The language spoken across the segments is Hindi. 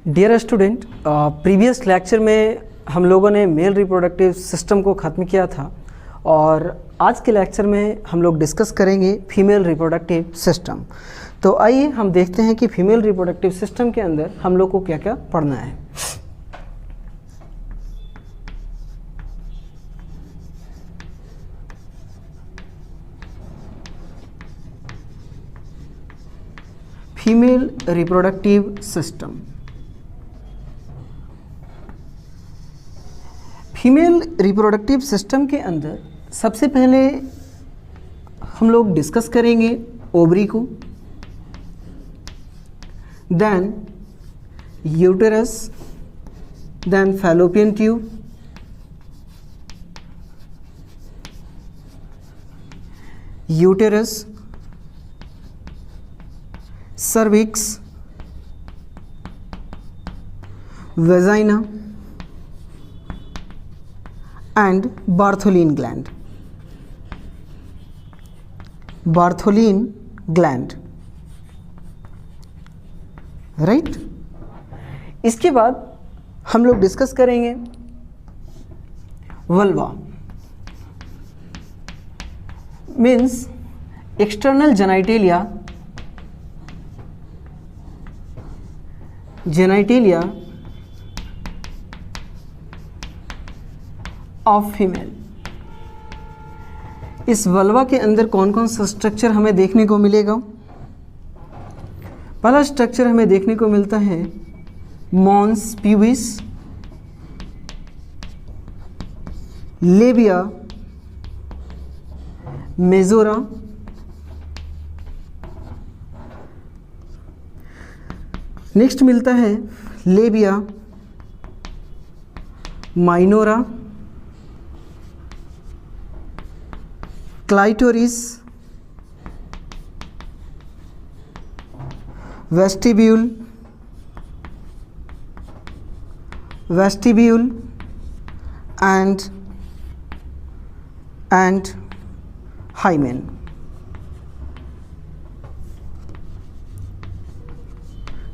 डियर स्टूडेंट, प्रीवियस लेक्चर में हम लोगों ने मेल रिप्रोडक्टिव सिस्टम को ख़त्म किया था और आज के लेक्चर में हम लोग डिस्कस करेंगे फीमेल रिप्रोडक्टिव सिस्टम। तो आइए हम देखते हैं कि फीमेल रिप्रोडक्टिव सिस्टम के अंदर हम लोग को क्या क्या पढ़ना है। Female reproductive system. Female reproductive system के अंदर सबसे पहले हम लोग डिस्कस करेंगे ओवरी को, then uterus, then fallopian tube, uterus, cervix, vagina and Bartholin gland. Bartholin gland, right. इसके बाद हम लोग डिस्कस करेंगे vulva, means external genitalia, genitalia of female. इस वल्वा के अंदर कौन कौन सा स्ट्रक्चर हमें देखने को मिलेगा? पहला स्ट्रक्चर हमें देखने को मिलता है mons pubis, labia majora, next मिलता है labia minora, clitoris, vestibule, and hymen.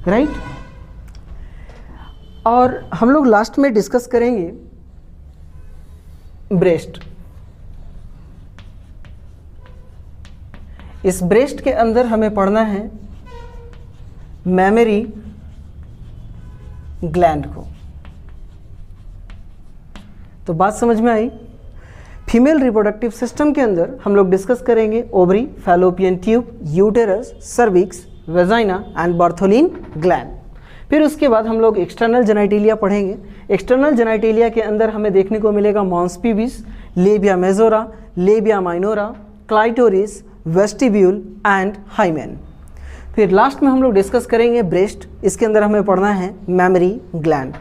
Right. और हम लोग लास्ट में डिस्कस करेंगे ब्रेस्ट। इस ब्रेस्ट के अंदर हमें पढ़ना है मैमरी ग्लैंड को। तो बात समझ में आई। फीमेल रिप्रोडक्टिव सिस्टम के अंदर हम लोग डिस्कस करेंगे ovary, fallopian tube, uterus, cervix, vagina and Bartholin gland. फिर उसके बाद हम लोग एक्सटर्नल जेनाइटेलिया पढ़ेंगे। एक्सटर्नल जेनाइटेलिया के अंदर हमें देखने को मिलेगा mons pubis, labia majora, labia minora, clitoris, vestibule and hymen. फिर लास्ट में हम लोग डिस्कस करेंगे ब्रेस्ट। इसके अंदर हमें पढ़ना है मैमरी ग्लैंड।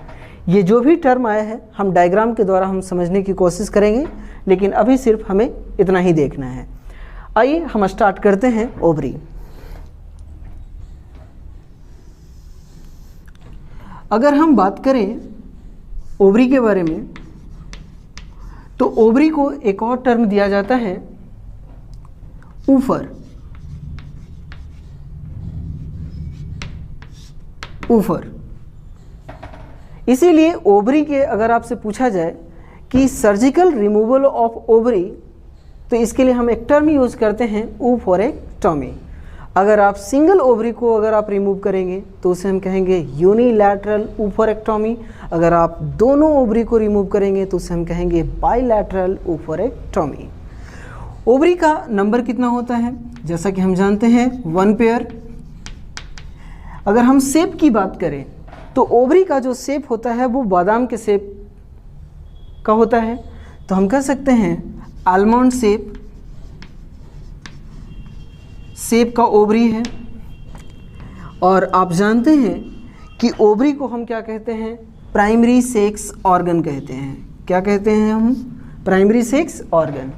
ये जो भी टर्म आया है हम डायग्राम के द्वारा हम समझने की कोशिश करेंगे, लेकिन अभी सिर्फ हमें इतना ही देखना है। आइए हम स्टार्ट करते हैं ओवरी। अगर हम बात करें ओवरी के बारे में तो ओवरी को एक और टर्म दिया जाता है ऊफर। इसीलिए ओवरी के अगर आपसे पूछा जाए कि सर्जिकल रिमूवल ऑफ ओवरी, तो इसके लिए हम एक टर्म यूज करते हैं ऊफोरेक्टॉमी। अगर आप सिंगल ओवरी को अगर आप रिमूव करेंगे तो उसे हम कहेंगे यूनिलैटरल ऊफोरेक्टॉमी। अगर आप दोनों ओवरी को रिमूव करेंगे तो उसे हम कहेंगे बाइलैटरल ऊफोरेक्टॉमी। ओवरी का नंबर कितना होता है? जैसा कि हम जानते हैं 1 पेयर। अगर हम शेप की बात करें तो ओवरी का जो शेप होता है वो बादाम के शेप का होता है, तो हम कह सकते हैं आलमंड शेप का ओवरी है। और आप जानते हैं कि ओवरी को हम क्या कहते हैं? प्राइमरी सेक्स ऑर्गन कहते हैं। क्या कहते हैं हम? Primary sex organ.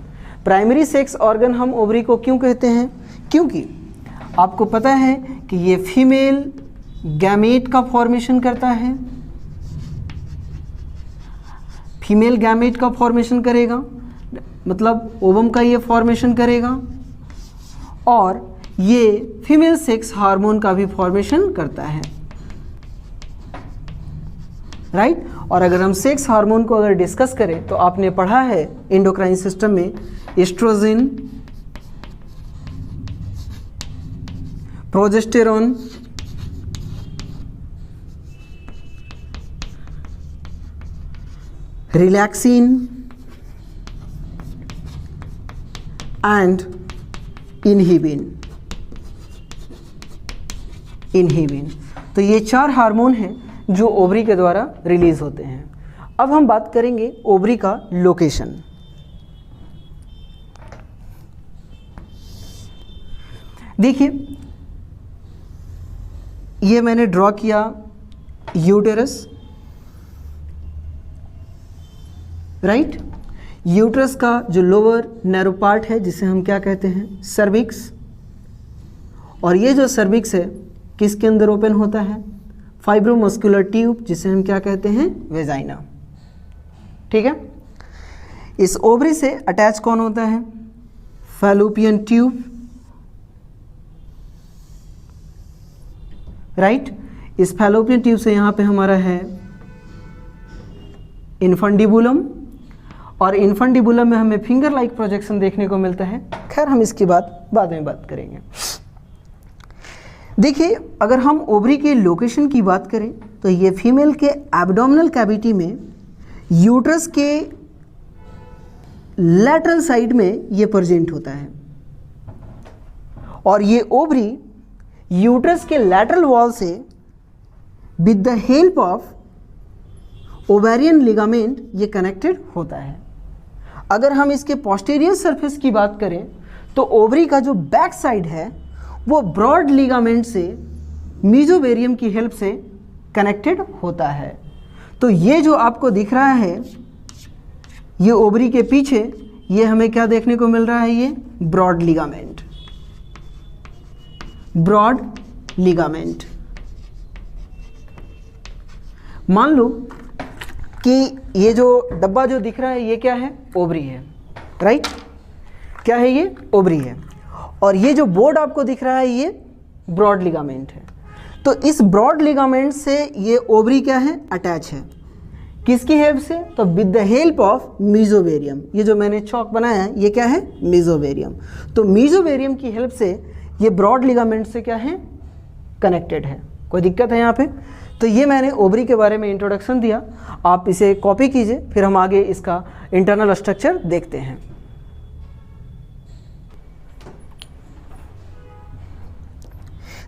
Primary sex organ हम ओवरी को क्यों कहते हैं? क्योंकि आपको पता है कि ये फीमेल गैमेट का फॉर्मेशन करता है, फीमेल गैमेट का फॉर्मेशन करेगा, मतलब ओवम का ये फॉर्मेशन करेगा, और ये फीमेल सेक्स हार्मोन का भी फॉर्मेशन करता है। राइट। और अगर हम सेक्स हार्मोन को अगर डिस्कस करें तो आपने पढ़ा है एंडोक्राइन सिस्टम में estrogen, progesterone, relaxin and inhibin. तो ये 4 हार्मोन हैं जो ओवरी के द्वारा रिलीज होते हैं। अब हम बात करेंगे ओवरी का लोकेशन। देखिए, ये मैंने ड्रॉ किया यूटेरस, राइट। यूटेरस का जो लोअर नैरो पार्ट है जिसे हम क्या कहते हैं, सर्विक्स। और ये जो सर्विक्स है किसके अंदर ओपन होता है, फाइब्रोमस्कुलर ट्यूब जिसे हम क्या कहते हैं, वेजाइना। ठीक है। इस ओवरी से अटैच कौन होता है, फैलोपियन ट्यूब, राइट। इस फैलोपियन ट्यूब से यहाँ पे हमारा है इन्फंडिबुलम, और इन्फंडिबुलम में हमें फिंगर लाइक प्रोजेक्शन देखने को मिलता है। खैर हम इसकी बात बाद में बात करेंगे। देखिए, अगर हम ओवरी के लोकेशन की बात करें तो ये फीमेल के एब्डोमिनल कैविटी में यूट्रस के लैटरल साइड में ये प्रेजेंट होता है, और ये ओवरी यूट्रस के लैटरल वॉल से with the help of ovarian ligament ये कनेक्टेड होता है। अगर हम इसके पोस्टीरियर सरफेस की बात करें तो ओवरी का जो बैक साइड है वो ब्रॉड लिगामेंट से मीजोवेरियम की हेल्प से कनेक्टेड होता है। तो ये जो आपको दिख रहा है ये ओवरी के पीछे, ये हमें क्या देखने को मिल रहा है, ये ब्रॉड लिगामेंट, ब्रॉड लिगामेंट। मान लो कि ये जो डब्बा जो दिख रहा है ये क्या है, ओवरी है, राइट। क्या है ये, ओवरी है। और ये जो बोर्ड आपको दिख रहा है ये ब्रॉड लिगामेंट है। तो इस ब्रॉड लिगामेंट से ये ओवरी क्या है, अटैच है। किसकी हेल्प से, तो विद द हेल्प ऑफ मीजोवेरियम। ये जो मैंने चौक बनाया है ये क्या है, मीजोवेरियम। तो मीजोवेरियम की हेल्प से ये ब्रॉड लिगामेंट से क्या है, कनेक्टेड है। कोई दिक्कत है यहाँ पे। तो ये मैंने ओवरी के बारे में इंट्रोडक्शन दिया, आप इसे कॉपी कीजिए, फिर हम आगे इसका इंटरनल स्ट्रक्चर देखते हैं।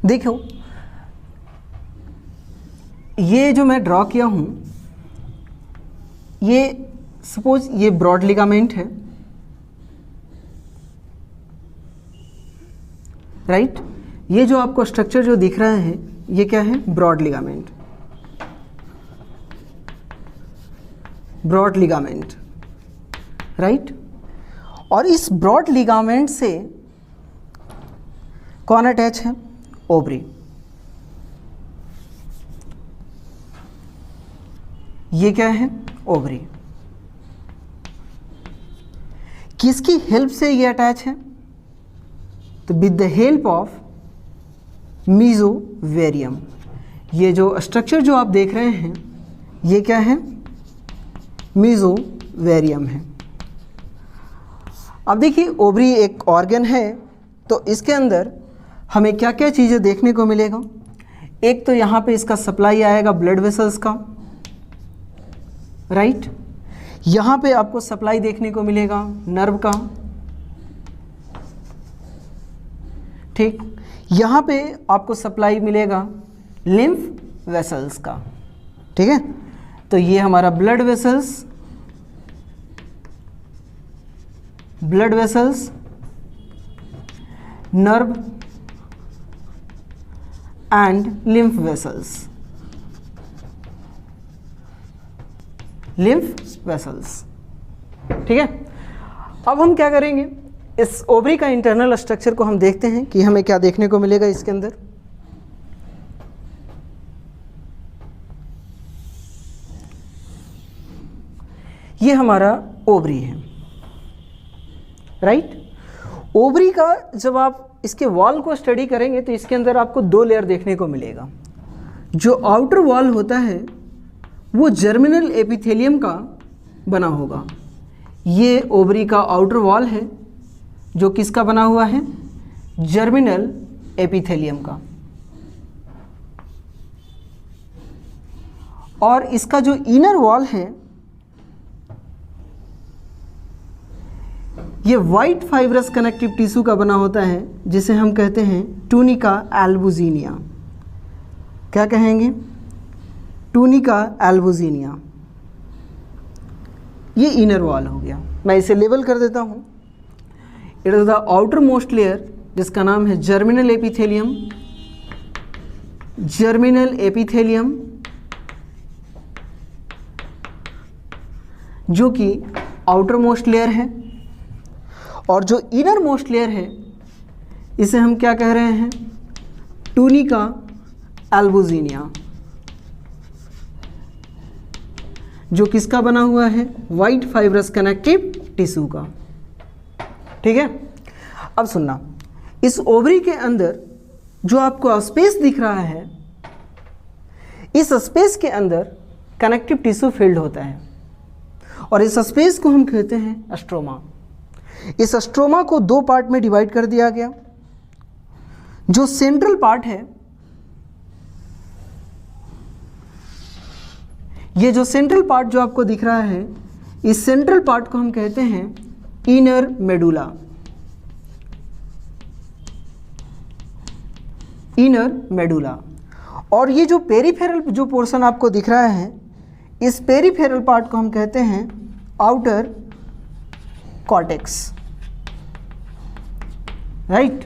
देखो, ये जो मैं ड्रॉ किया हूं, ये सपोज ये ब्रॉड लिगामेंट है, राइट। ये जो आपको स्ट्रक्चर जो दिख रहा है ये क्या है, broad ligament, broad ligament, right. और इस ब्रॉड लिगामेंट से कौन अटैच है, ओवरी। ये क्या है, ओवरी। किसकी हेल्प से ये अटैच है, तो विद द हेल्प ऑफ मीजोवेरियम। ये जो स्ट्रक्चर जो आप देख रहे हैं ये क्या है, मीजोवेरियम है। अब देखिए, ओवरी एक ऑर्गन है, तो इसके अंदर हमें क्या क्या चीज़ें देखने को मिलेगा। एक तो यहाँ पे इसका सप्लाई आएगा ब्लड वेसल्स का, राइट। यहाँ पे आपको सप्लाई देखने को मिलेगा नर्व का, ठीक। यहाँ पे आपको सप्लाई मिलेगा लिम्फ वेसल्स का, ठीक है। तो ये हमारा blood vessels, nerve and lymph vessels, ठीक है। अब हम क्या करेंगे, इस ओवरी का इंटरनल स्ट्रक्चर को हम देखते हैं कि हमें क्या देखने को मिलेगा इसके अंदर। ये हमारा ओवरी है, राइट। ओवरी का जब आप इसके वॉल को स्टडी करेंगे तो इसके अंदर आपको 2 लेयर देखने को मिलेगा। जो आउटर वॉल होता है वो जर्मिनल एपिथेलियम का बना होगा। ये ओवरी का आउटर वॉल है जो किसका बना हुआ है, जर्मिनल एपिथेलियम का। और इसका जो इनर वॉल है ये वाइट फाइब्रस कनेक्टिव टिश्यू का बना होता है जिसे हम कहते हैं टूनिका एल्बुजिनिया। क्या कहेंगे, टूनिका एल्बुजिनिया। ये इनर वॉल हो गया। मैं इसे लेबल कर देता हूँ। It is the outer most layer जिसका नाम है जर्मिनल एपिथेलियम। जर्मिनल एपिथेलियम जो कि आउटर मोस्ट लेयर है, और जो इनर मोस्ट लेयर है इसे हम क्या कह रहे हैं, टूनिका एल्बुजिनिया, जो किसका बना हुआ है, वाइट फाइब्रस कनेक्टिव टिश्यू का। ठीक है, अब सुनना, इस ओवरी के अंदर जो आपको स्पेस दिख रहा है, इस स्पेस के अंदर कनेक्टिव टिश्यू फिल्ड होता है और इस स्पेस को हम कहते हैं स्ट्रोमा। इस स्ट्रोमा को दो पार्ट में डिवाइड कर दिया गया। जो सेंट्रल पार्ट है, ये जो सेंट्रल पार्ट जो आपको दिख रहा है, इस सेंट्रल पार्ट को हम कहते हैं इनर मेडुला। Inner medulla. और ये जो पेरिफेरल जो पोर्शन आपको दिख रहा है, इस पेरिफेरल पार्ट को हम कहते हैं आउटर कॉर्टेक्स, राइट।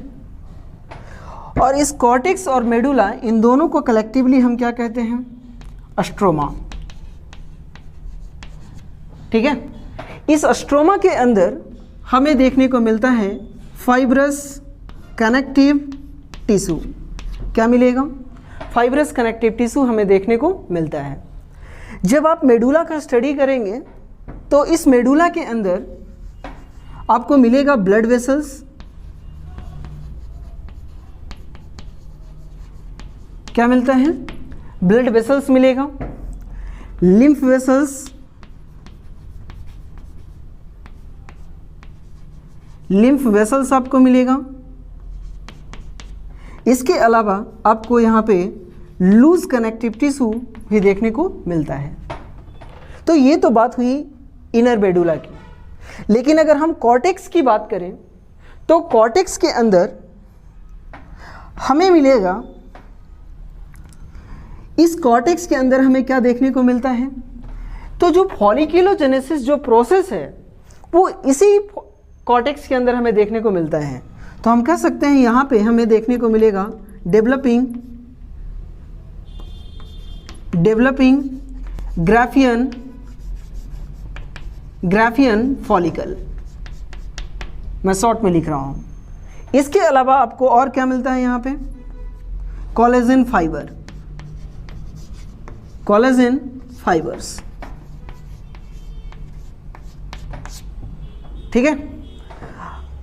और इस कॉर्टेक्स और मेडुला, इन दोनों को कलेक्टिवली हम क्या कहते हैं, स्ट्रोमा। ठीक है, इस स्ट्रोमा के अंदर हमें देखने को मिलता है फाइब्रस कनेक्टिव टिश्यू। क्या मिलेगा, फाइब्रस कनेक्टिव टिश्यू हमें देखने को मिलता है। जब आप मेडुला का स्टडी करेंगे तो इस मेडुला के अंदर आपको मिलेगा ब्लड वेसल्स, क्या मिलता है, ब्लड वेसल्स मिलेगा, लिम्फ वेसल्स, लिम्फ वेसल्स आपको मिलेगा। इसके अलावा आपको यहाँ पे लूज कनेक्टिव टिश्यू भी देखने को मिलता है। तो ये तो बात हुई इनर मेडुला की। लेकिन अगर हम कॉर्टेक्स की बात करें तो कॉर्टेक्स के अंदर हमें मिलेगा, इस कॉर्टेक्स के अंदर हमें क्या देखने को मिलता है, तो जो फॉलिक्यूलोजेनेसिस जो प्रोसेस है वो इसी कॉर्टेक्स के अंदर हमें देखने को मिलता है। तो हम कह सकते हैं यहाँ पे हमें देखने को मिलेगा डेवलपिंग ग्राफियन फॉलिकल। मैं शॉर्ट में लिख रहा हूँ। इसके अलावा आपको और क्या मिलता है यहाँ पे, कोलेजन फाइबर, कोलेजन फाइबर्स। ठीक है,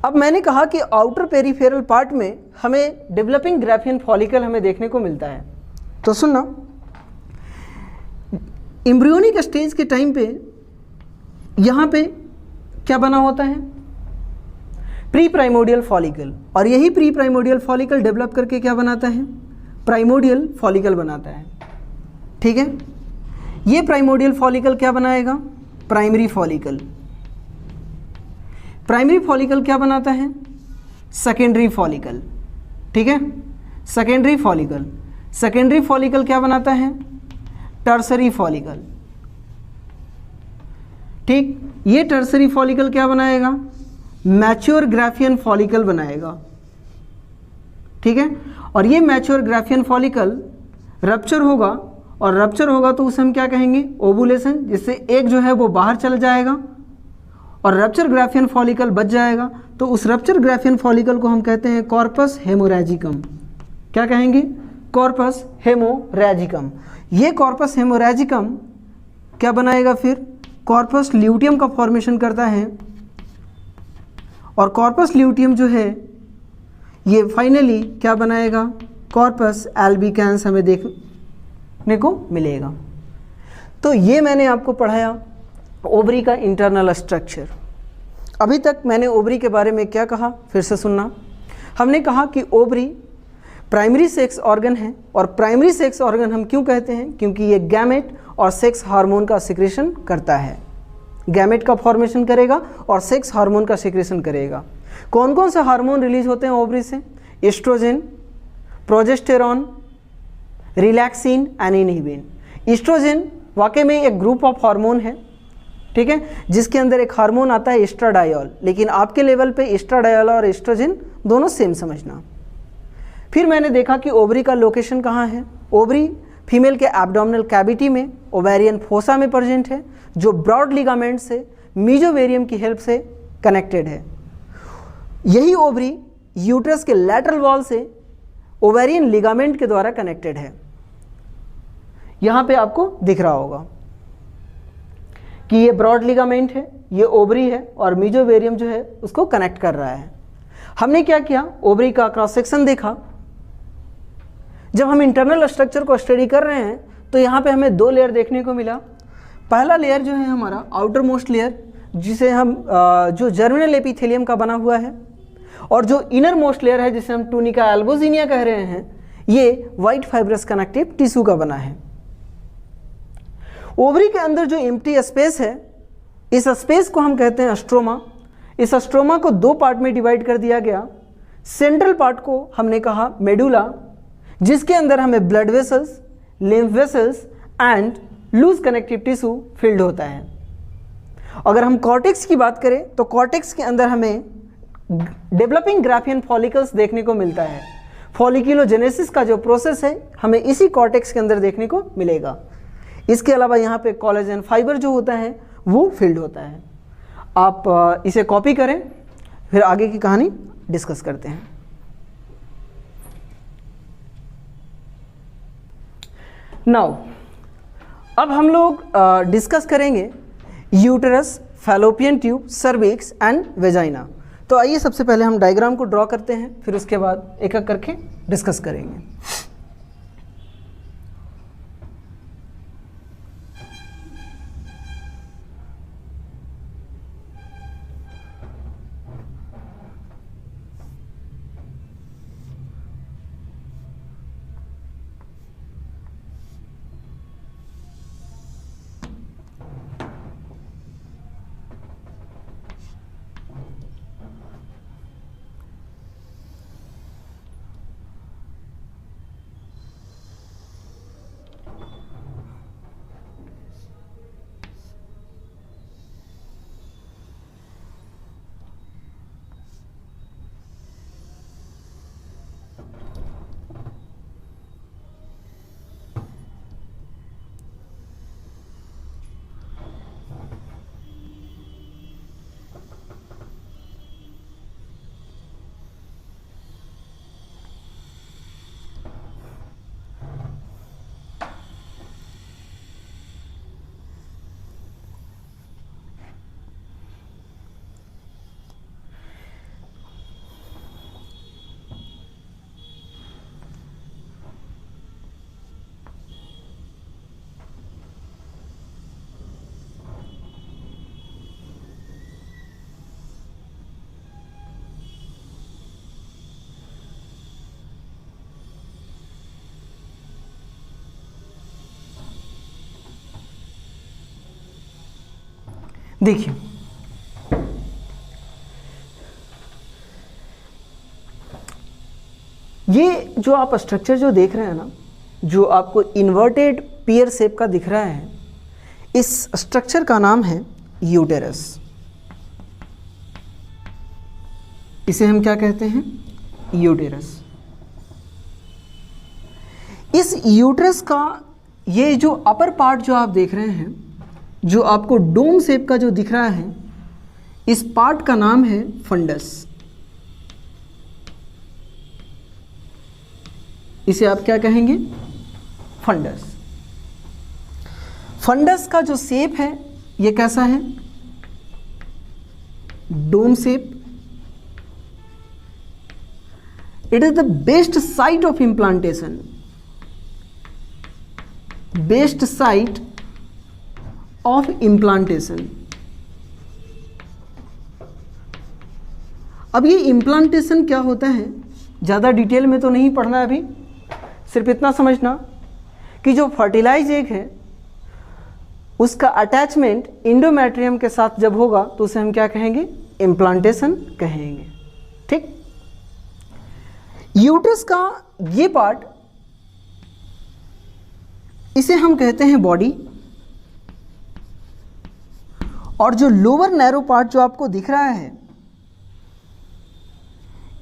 अब मैंने कहा कि आउटर पेरिफेरल पार्ट में हमें डेवलपिंग ग्राफियन फॉलिकल हमें देखने को मिलता है। तो सुनना, एम्ब्रियोनिक स्टेज के टाइम पे यहाँ पे क्या बना होता है, प्री प्राइमोडियल फॉलिकल, और यही प्री प्राइमोडियल फॉलिकल डेवलप करके क्या बनाता है, प्राइमोडियल फॉलिकल बनाता है। ठीक है, ये प्राइमोडियल फॉलिकल क्या बनाएगा, प्राइमरी फॉलिकल। प्राइमरी फॉलिकल क्या बनाता है, सेकेंडरी फॉलिकल। ठीक है, सेकेंडरी फॉलिकल। सेकेंडरी फॉलिकल क्या बनाता है, टर्सरी फॉलिकल। ठीक, ये टर्सरी फॉलिकल क्या बनाएगा, मैच्योर ग्राफियन फॉलिकल बनाएगा। ठीक है, और ये मैच्योर ग्राफियन फॉलिकल रप्चर होगा, और रप्चर होगा तो उसे हम क्या कहेंगे, ओवुलेशन, जिससे एक जो है वो बाहर चल जाएगा और रप्चर ग्राफियन फॉलिकल बच जाएगा। तो उस रप्चर ग्राफियन फॉलिकल को हम कहते हैं कॉर्पस हेमोरैजिकम। क्या कहेंगे, कॉर्पस हेमोरैजिकम। ये कॉर्पस हेमोरैजिकम क्या बनाएगा, फिर कॉर्पस ल्यूटियम का फॉर्मेशन करता है, और कॉर्पस ल्यूटियम जो है ये फाइनली क्या बनाएगा, कॉर्पस एल्बिकैंस हमें देखने को मिलेगा। तो ये मैंने आपको पढ़ाया ओवरी का इंटरनल स्ट्रक्चर। अभी तक मैंने ओवरी के बारे में क्या कहा, फिर से सुनना। हमने कहा कि ओवरी प्राइमरी सेक्स ऑर्गन है, और प्राइमरी सेक्स ऑर्गन हम क्यों कहते हैं, क्योंकि ये गैमेट और सेक्स हार्मोन का सिक्रेशन करता है। गैमेट का फॉर्मेशन करेगा और सेक्स हार्मोन का सिक्रेशन करेगा। कौन कौन से हार्मोन रिलीज होते हैं ओवरी से? Estrogen, progesterone, relaxin and inhibin. Estrogen वाकई में एक ग्रुप ऑफ हार्मोन है, ठीक है, जिसके अंदर एक हार्मोन आता है एस्ट्राडायोल, लेकिन आपके लेवल पे एस्ट्राडायोल और एस्ट्रोजन दोनों सेम समझना। फिर मैंने देखा कि ओवरी का लोकेशन कहाँ है। ओवरी फीमेल के एब्डोमिनल कैविटी में ओवेरियन फोसा में प्रेजेंट है, जो ब्रॉड लिगामेंट से मीजोवेरियम की हेल्प से कनेक्टेड है। यही ओवरी यूट्रस के लैटरल वॉल से ओवेरियन लिगामेंट के द्वारा कनेक्टेड है। यहाँ पे आपको दिख रहा होगा कि ये ब्रॉड लिगामेंट है, ये ओवरी है, और मीजोवेरियम जो है उसको कनेक्ट कर रहा है। हमने क्या किया, ओवरी का क्रॉस सेक्शन देखा। जब हम इंटरनल स्ट्रक्चर को स्टडी कर रहे हैं तो यहाँ पे हमें दो लेयर देखने को मिला। पहला लेयर जो है हमारा आउटर मोस्ट लेयर, जिसे हम जो जर्मिनल एपिथेलियम का बना हुआ है, और जो इनर मोस्ट लेयर है जिसे हम टूनिका एल्बोजिनिया कह रहे हैं, ये वाइट फाइब्रस कनेक्टिव टिश्यू का बना है। ओवरी के अंदर जो एम्प्टी स्पेस है, इस स्पेस को हम कहते हैं स्ट्रोमा। इस स्ट्रोमा को दो पार्ट में डिवाइड कर दिया गया। सेंट्रल पार्ट को हमने कहा मेडुला, जिसके अंदर हमें blood vessels, lymph vessels and loose connective tissue filled होता है। अगर हम कॉर्टेक्स की बात करें तो कॉर्टेक्स के अंदर हमें डेवलपिंग ग्राफियन फॉलिकल्स देखने को मिलता है। फॉलिक्यूलोजेनेसिस का जो प्रोसेस है हमें इसी कॉर्टेक्स के अंदर देखने को मिलेगा। इसके अलावा यहाँ पे कोलेजन फाइबर जो होता है वो फिल्ड होता है। आप इसे कॉपी करें, फिर आगे की कहानी डिस्कस करते हैं। नाउ अब हम लोग डिस्कस करेंगे uterus, fallopian tube, cervix and vagina. तो आइए सबसे पहले हम डायग्राम को ड्रॉ करते हैं, फिर उसके बाद एक एक करके डिस्कस करेंगे। देखिए, ये जो आप स्ट्रक्चर जो देख रहे हैं ना, जो आपको इन्वर्टेड पियर शेप का दिख रहा है, इस स्ट्रक्चर का नाम है यूटेरस। इसे हम क्या कहते हैं? यूटेरस। इस यूटेरस का ये जो अपर पार्ट जो आप देख रहे हैं, जो आपको डोम शेप का जो दिख रहा है, इस पार्ट का नाम है फंडस। इसे आप क्या कहेंगे? फंडस। फंडस का जो शेप है ये कैसा है? Dome shape. It is the best site of implantation, best site of implantation. अब ये इम्प्लांटेशन क्या होता है, ज़्यादा डिटेल में तो नहीं पढ़ना अभी, सिर्फ इतना समझना कि जो फर्टिलाइज एग है उसका अटैचमेंट इंडोमेट्रियम के साथ जब होगा तो उसे हम क्या कहेंगे, इम्प्लांटेशन कहेंगे। ठीक, यूट्रस का ये पार्ट, इसे हम कहते हैं बॉडी, और जो लोअर नैरो पार्ट जो आपको दिख रहा है,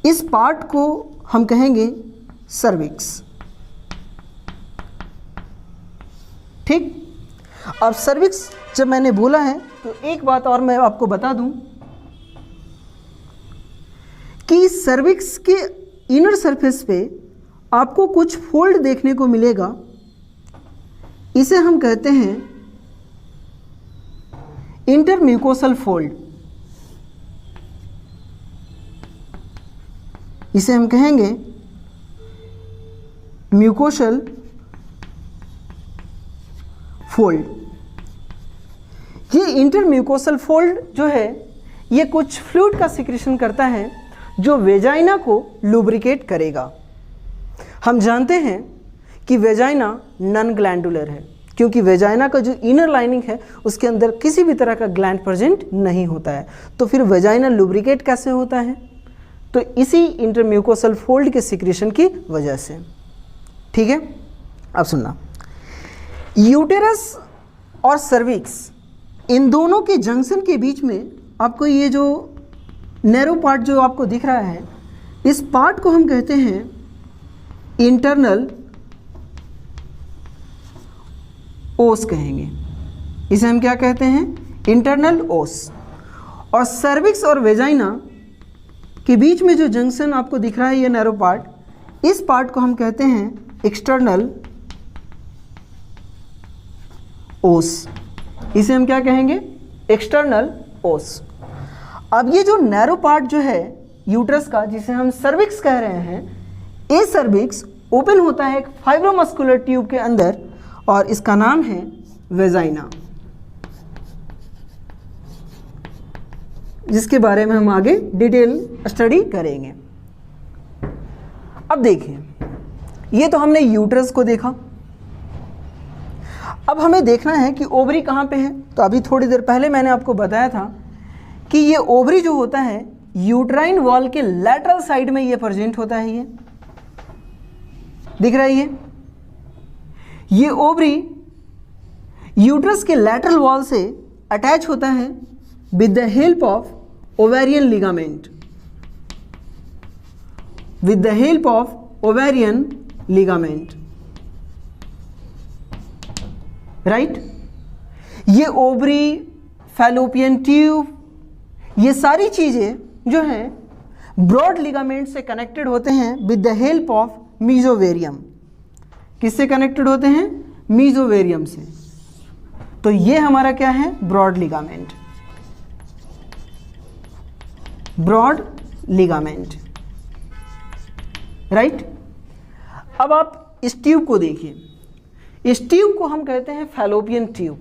इस पार्ट को हम कहेंगे सर्विक्स। ठीक, अब सर्विक्स जब मैंने बोला है तो एक बात और मैं आपको बता दूं कि सर्विक्स के इनर सरफेस पे आपको कुछ फोल्ड देखने को मिलेगा, इसे हम कहते हैं इंटरम्यूकोसल फोल्ड। इसे हम कहेंगे म्यूकोसल फोल्ड। ये इंटरम्यूकोसल फोल्ड जो है ये कुछ फ्लूइड का सिक्रेशन करता है जो वेजाइना को लुब्रिकेट करेगा। हम जानते हैं कि वेजाइना नॉन ग्लैंडुलर है, क्योंकि वेजाइना का जो इनर लाइनिंग है उसके अंदर किसी भी तरह का ग्लैंड प्रेजेंट नहीं होता है। तो फिर वेजाइना लुब्रिकेट कैसे होता है, तो इसी इंटरम्यूकोसल फोल्ड के सिक्रेशन की वजह से। ठीक है, अब सुनना, यूटेरस और सर्विक्स इन दोनों के जंक्शन के बीच में आपको ये जो नैरो पार्ट जो आपको दिख रहा है, इस पार्ट को हम कहते हैं इंटरनल ओस कहेंगे। इसे हम क्या कहते हैं, इंटरनल ओस। और सर्विक्स और वेजाइना के बीच में जो जंक्शन आपको दिख रहा है ये नैरो पार्ट, इस पार्ट को हम कहते हैं एक्सटर्नल ओस। इसे हम क्या कहेंगे, एक्सटर्नल ओस। अब ये जो नैरो पार्ट जो है यूट्रस का, जिसे हम सर्विक्स कह रहे हैं, ये सर्विक्स ओपन होता है एक फाइब्रोमस्कुलर ट्यूब के अंदर और इसका नाम है वेजाइना, जिसके बारे में हम आगे डिटेल स्टडी करेंगे। अब देखिए, ये तो हमने यूट्रस को देखा। अब हमें देखना है कि ओवरी कहाँ पे है। तो अभी थोड़ी देर पहले मैंने आपको बताया था कि ये ओवरी जो होता है यूट्राइन वॉल के लैटरल साइड में ये प्रेजेंट होता है। ये दिख रहा है, ये ओवरी यूट्रस के लैटरल वॉल से अटैच होता है with the help of ovarian ligament, with the help of ovarian ligament, right. ये ओवरी, फैलोपियन ट्यूब, ये सारी चीजें जो हैं ब्रॉड लिगामेंट से कनेक्टेड होते हैं विद द हेल्प ऑफ मीजोवेरियम। किससे कनेक्टेड होते हैं, मीजोवेरियम से। तो ये हमारा क्या है, broad ligament, broad ligament, right. अब आप इस ट्यूब को देखिए, इस ट्यूब को हम कहते हैं फैलोपियन ट्यूब,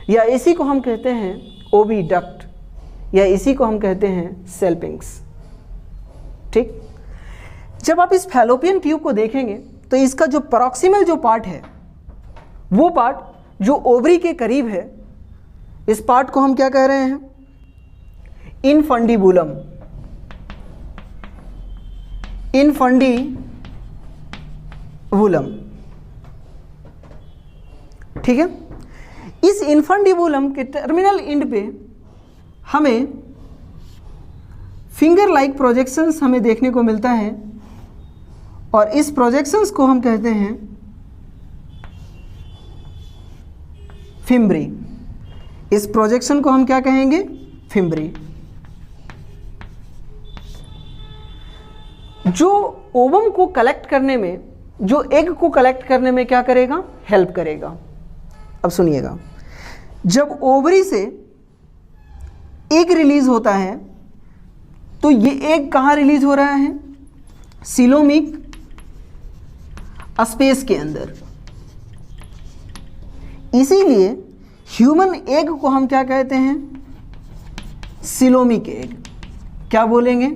या इसी को हम कहते हैं ओविडक्ट, या इसी को हम कहते हैं सेल्पिंग्स। ठीक, जब आप इस फैलोपियन ट्यूब को देखेंगे तो इसका जो प्रॉक्सिमल जो पार्ट है, वो पार्ट जो ओवरी के करीब है, इस पार्ट को हम क्या कह रहे हैं, इनफंडिबुलम, इनफंडिबुलम। ठीक है, इस इनफंडिबुलम के टर्मिनल एंड पे हमें फिंगर लाइक प्रोजेक्शंस हमें देखने को मिलता है, और इस प्रोजेक्शंस को हम कहते हैं फिम्ब्री। इस प्रोजेक्शन को हम क्या कहेंगे, फिम्ब्री, जो ओवम को कलेक्ट करने में, जो एग को कलेक्ट करने में क्या करेगा, हेल्प करेगा। अब सुनिएगा, जब ओवरी से एग रिलीज होता है तो ये एग कहाँ रिलीज हो रहा है, सीलोमिक स्पेस के अंदर। इसीलिए ह्यूमन एग को हम क्या कहते हैं? Coelomic egg. क्या बोलेंगे?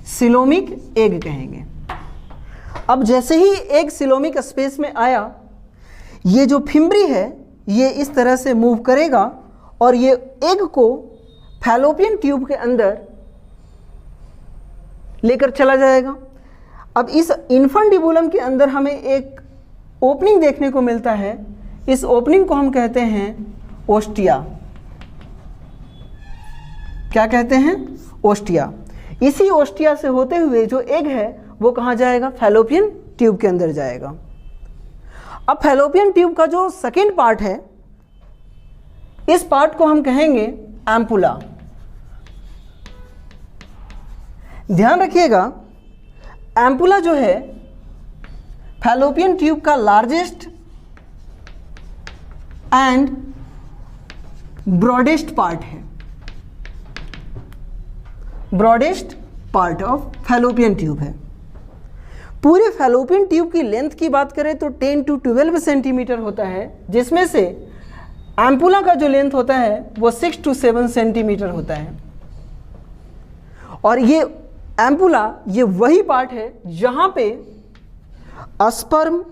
सिलोमिक एग कहेंगे। अब जैसे ही एग सिलोमिक स्पेस में आया, ये जो फिम्बरी है ये इस तरह से मूव करेगा और ये एग को फैलोपियन ट्यूब के अंदर लेकर चला जाएगा। अब इस इन्फंडिबुलम के अंदर हमें एक ओपनिंग देखने को मिलता है। इस ओपनिंग को हम कहते हैं ओस्टिया। क्या कहते हैं? ओस्टिया। इसी ओस्टिया से होते हुए जो एग है वो कहाँ जाएगा? फैलोपियन ट्यूब के अंदर जाएगा। अब फैलोपियन ट्यूब का जो सेकेंड पार्ट है, इस पार्ट को हम कहेंगे एम्पुला। ध्यान रखिएगा, एम्पुला जो है फैलोपियन ट्यूब का लार्जेस्ट एंड ब्रॉडेस्ट पार्ट है। Broadest part of fallopian tube है। पूरे फैलोपियन ट्यूब की लेंथ की बात करें तो 10 to 12 सेंटीमीटर होता है, जिसमें से एम्पुला का जो लेंथ होता है वो 6 to 7 सेंटीमीटर होता है। और ये एम्पुला ये वही पार्ट है जहां पे स्पर्म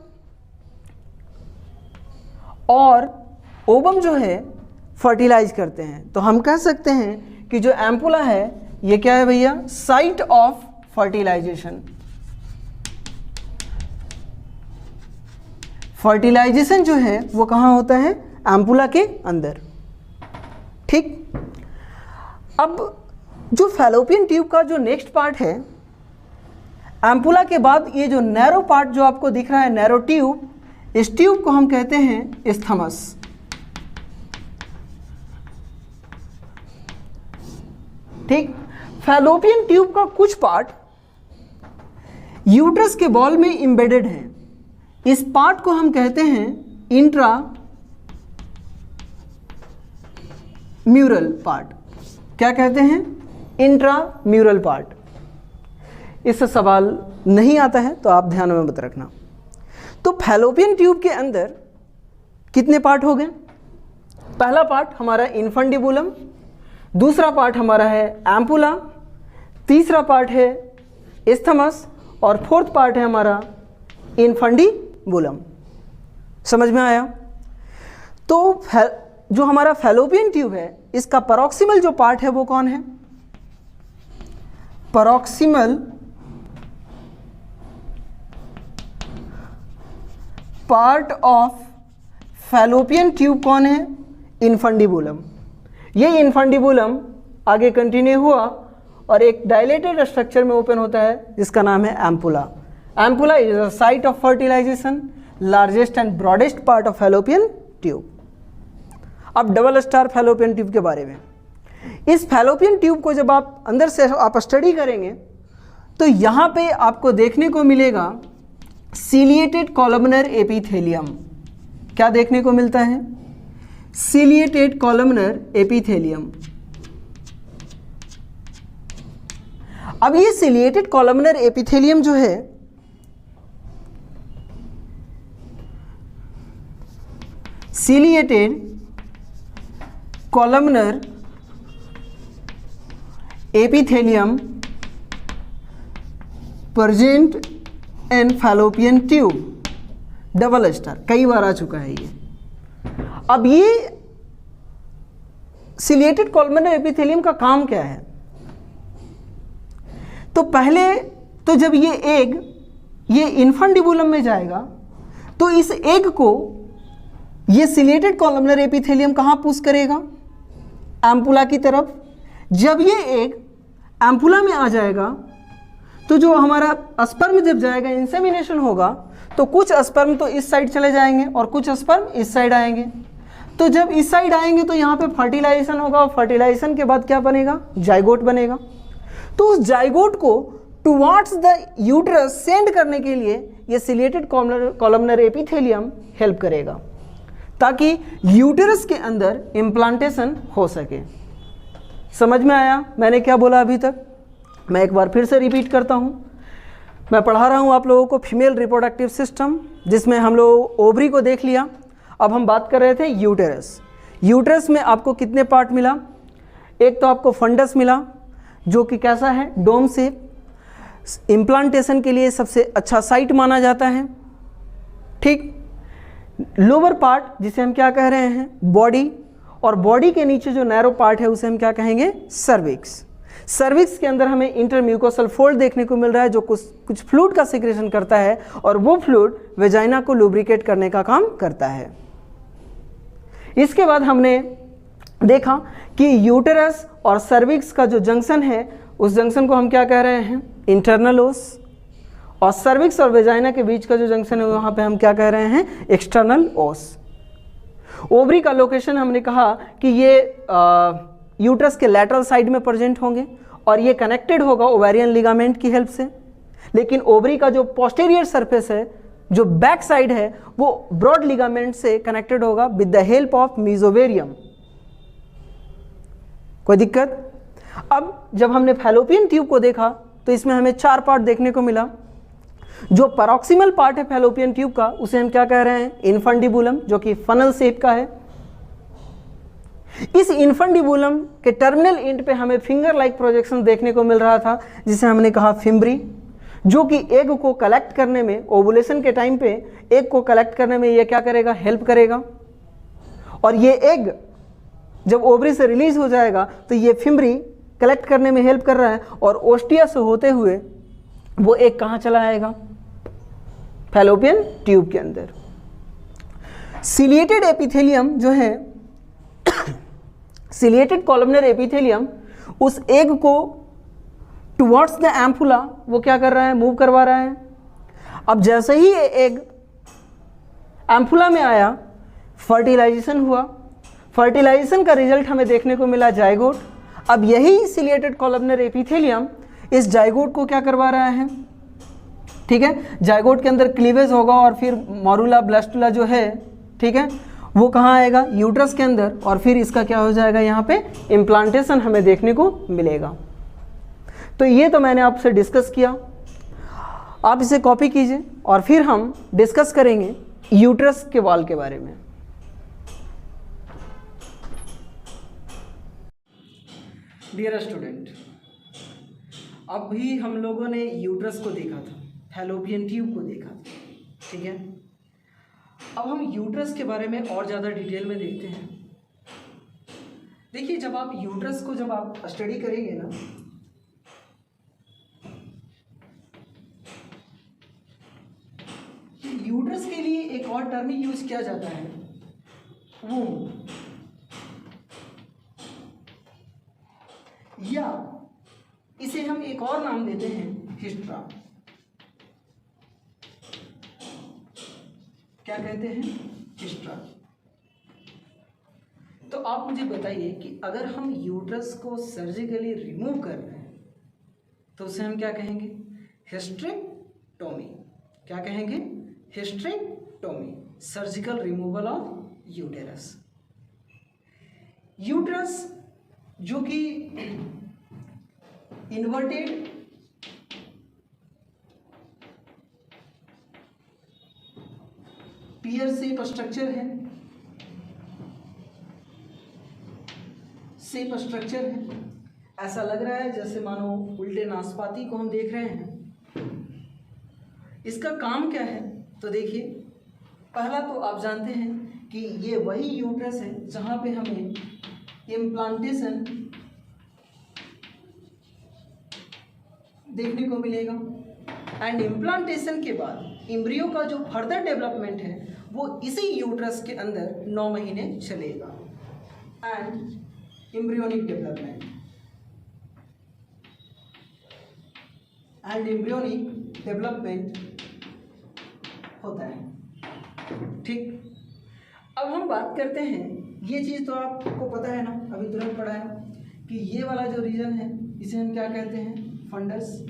और ओवम जो है फर्टिलाइज करते हैं। तो हम कह सकते हैं कि जो एम्पुला है ये क्या है भैया? Site of fertilisation. फर्टिलाइजेशन जो है वो कहाँ होता है? एम्पुला के अंदर। ठीक। अब जो फैलोपियन ट्यूब का जो नेक्स्ट पार्ट है, एम्पुला के बाद ये जो नैरो पार्ट जो आपको दिख रहा है, नैरो ट्यूब, इस ट्यूब को हम कहते हैं इस्थमस। ठीक। फैलोपियन ट्यूब का कुछ पार्ट यूट्रस के बॉल में एम्बेडेड है। इस पार्ट को हम कहते हैं इंट्रा म्यूरल पार्ट। क्या कहते हैं? Intra mural part. इससे सवाल नहीं आता है तो आप ध्यान में मत रखना। तो फैलोपियन ट्यूब के अंदर कितने पार्ट हो गए? पहला पार्ट हमारा इन्फंडिबुलम, दूसरा पार्ट हमारा है एम्पुला, तीसरा पार्ट है इस्थमस और फोर्थ पार्ट है हमारा इन्फंडिबुलम। समझ में आया? तो जो हमारा फैलोपियन ट्यूब है इसका पैरोक्सिमल जो पार्ट है वो कौन है? Paroxysmal part of fallopian tube कौन है? इन्फंडिबुलम। ये इन्फंडिबुलम आगे कंटिन्यू हुआ और एक डायलेटेड स्ट्रक्चर में ओपन होता है जिसका नाम है ampulla. Ampulla is the site of fertilisation, largest and broadest part of fallopian tube. अब डबल स्टार फैलोपियन ट्यूब के बारे में। इस फैलोपियन ट्यूब को जब आप अंदर से आप स्टडी करेंगे तो यहाँ पे आपको देखने को मिलेगा सिलिएटेड कॉलमनर एपिथेलियम। क्या देखने को मिलता है? Ciliated columnar epithelium. अब ये सिलिएटेड कॉलमनर एपिथेलियम जो है ciliated columnar epithelium present in fallopian tube. Double star कई बार आ चुका है ये। अब ये सिलिएटेड कॉलमनर एपिथेलियम का काम क्या है? तो पहले तो जब ये एग ये इन्फंडिबुलम में जाएगा तो इस एग को ये सिलिएटेड कॉलमनर एपिथेलियम कहाँ पुश करेगा? एम्पुला की तरफ। जब ये एग एम्पुला में आ जाएगा तो जो हमारा स्पर्म जब जाएगा, इंसेमिनेशन होगा, तो कुछ स्पर्म तो इस साइड चले जाएंगे और कुछ स्पर्म इस साइड आएंगे। तो जब इस साइड आएंगे तो यहाँ पे फर्टिलाइजेशन होगा और फर्टिलाइजेशन के बाद क्या बनेगा? जाइगोट बनेगा। तो उस जाइगोट को टुवार्ड्स द यूट्रस सेंड करने के लिए ये सिलिएटेड कॉलमनर एपिथेलियम हेल्प करेगा ताकि यूटेरस के अंदर इम्प्लांटेशन हो सके। समझ में आया मैंने क्या बोला अभी तक? मैं एक बार फिर से रिपीट करता हूँ। मैं पढ़ा रहा हूँ आप लोगों को फीमेल रिप्रोडक्टिव सिस्टम, जिसमें हम लोग ओवरी को देख लिया। अब हम बात कर रहे थे यूटेरस। यूट्रस में आपको कितने पार्ट मिला? एक तो आपको फंडस मिला जो कि कैसा है, डोम शेप, इम्प्लांटेशन के लिए सबसे अच्छा साइट माना जाता है। ठीक, लोअर पार्ट जिसे हम क्या कह रहे हैं, बॉडी, और बॉडी के नीचे जो नैरो पार्ट है उसे हम क्या कहेंगे, सर्विक्स। सर्विक्स के अंदर हमें इंटरम्यूकोसल फोल्ड देखने को मिल रहा है जो कुछ फ्लूइड का सिक्रेशन करता है और वो फ्लूइड वेजाइना को लुब्रिकेट करने का काम करता है। इसके बाद हमने देखा कि यूटेरस और सर्विक्स का जो जंक्शन है उस जंक्शन को हम क्या कह रहे हैं, इंटरनल ओस, और सर्विक्स और वेजाइना के बीच का जो जंक्शन है वहाँ पे हम क्या कह रहे हैं, एक्सटर्नल ओस। ओवरी का लोकेशन हमने कहा कि ये यूट्रस के लैटरल साइड में प्रेजेंट होंगे और ये कनेक्टेड होगा ओवेरियन लिगामेंट की हेल्प से, लेकिन ओवरी का जो पोस्टीरियर सरफेस है, जो बैक साइड है, वो ब्रॉड लिगामेंट से कनेक्टेड होगा विद द हेल्प ऑफ मीजोवेरियम। कोई दिक्कत? अब जब हमने फैलोपियन ट्यूब को देखा तो इसमें हमें 4 पार्ट देखने को मिला। जो पैरोक्सिमल पार्ट है फैलोपियन ट्यूब का उसे हम क्या कह रहे हैं, इन्फंडिबुलम, जो कि फनल शेप का है। इस इन्फंडिबुलम के टर्मिनल एंड पे हमें फिंगर लाइक प्रोजेक्शन देखने को मिल रहा था जिसे हमने कहा फिम्ब्री, जो कि एग को कलेक्ट करने में, ओवुलेशन के टाइम पे एग को कलेक्ट करने में ये क्या करेगा, हेल्प करेगा। और ये एग जब ओवरी से रिलीज हो जाएगा तो ये फिम्ब्री कलेक्ट करने में हेल्प कर रहा है और ओस्टिया से होते हुए वो एग कहाँ चला आएगा, फैलोपियन ट्यूब के अंदर। सिलिएटेड एपिथेलियम जो है, सिलिएटेड कॉलमनर एपिथेलियम उस एग को टुवर्ड्स द एम्पुला वो क्या कर रहा है, मूव करवा रहा है। अब जैसे ही ये एग एम्पुला में आया, फर्टिलाइजेशन हुआ, फर्टिलाइजेशन का रिजल्ट हमें देखने को मिला जाइगोट। अब यही सिलिएटेड कॉलमनर एपिथेलियम इस जाइगोट को क्या करवा रहा है, ठीक है, जाइगोट के अंदर क्लीवेज होगा और फिर मोरुला ब्लास्टुला जो है, ठीक है, वो कहाँ आएगा, यूट्रस के अंदर, और फिर इसका क्या हो जाएगा, यहाँ पे इम्प्लांटेशन हमें देखने को मिलेगा। तो ये तो मैंने आपसे डिस्कस किया, आप इसे कॉपी कीजिए और फिर हम डिस्कस करेंगे यूट्रस के वॉल के बारे में। डियर स्टूडेंट, अभी हम लोगों ने यूट्रस को देखा था, फैलोपियन ट्यूब को देखा था, ठीक है। अब हम यूट्रस के बारे में और ज़्यादा डिटेल में देखते हैं। देखिए, जब आप यूट्रस को जब आप स्टडी करेंगे ना, यूट्रस के लिए एक और टर्म यूज किया जाता है, वूम्ब, या इसे हम एक और नाम देते हैं हिस्ट्रा। क्या कहते हैं, हिस्ट्रा। तो आप मुझे बताइए कि अगर हम यूट्रस को सर्जिकली रिमूव कर रहे हैं तो उसे हम क्या कहेंगे, हिस्ट्रेक्टोमी। क्या कहेंगे, hysterectomy, surgical removal of uterus. Uterus जो कि इन्वर्टेड पियर शेप स्ट्रक्चर है, शेप स्ट्रक्चर है, ऐसा लग रहा है जैसे मानो उल्टे नाशपाती को हम देख रहे हैं। इसका काम क्या है, तो देखिए, पहला तो आप जानते हैं कि ये वही यूट्रस है जहाँ पे हमें इम्प्लांटेशन देखने को मिलेगा, एंड इम्प्लांटेशन के बाद एम्ब्रियो का जो फर्दर डेवलपमेंट है वो इसी यूट्रस के अंदर 9 महीने चलेगा, एंड एम्ब्रियोनिक डेवलपमेंट, होता है, ठीक। अब हम बात करते हैं, ये चीज़ तो आपको पता है ना, अभी तुरंत पढ़ा है कि ये वाला जो रीजन है इसे हम क्या कहते हैं, फंडस।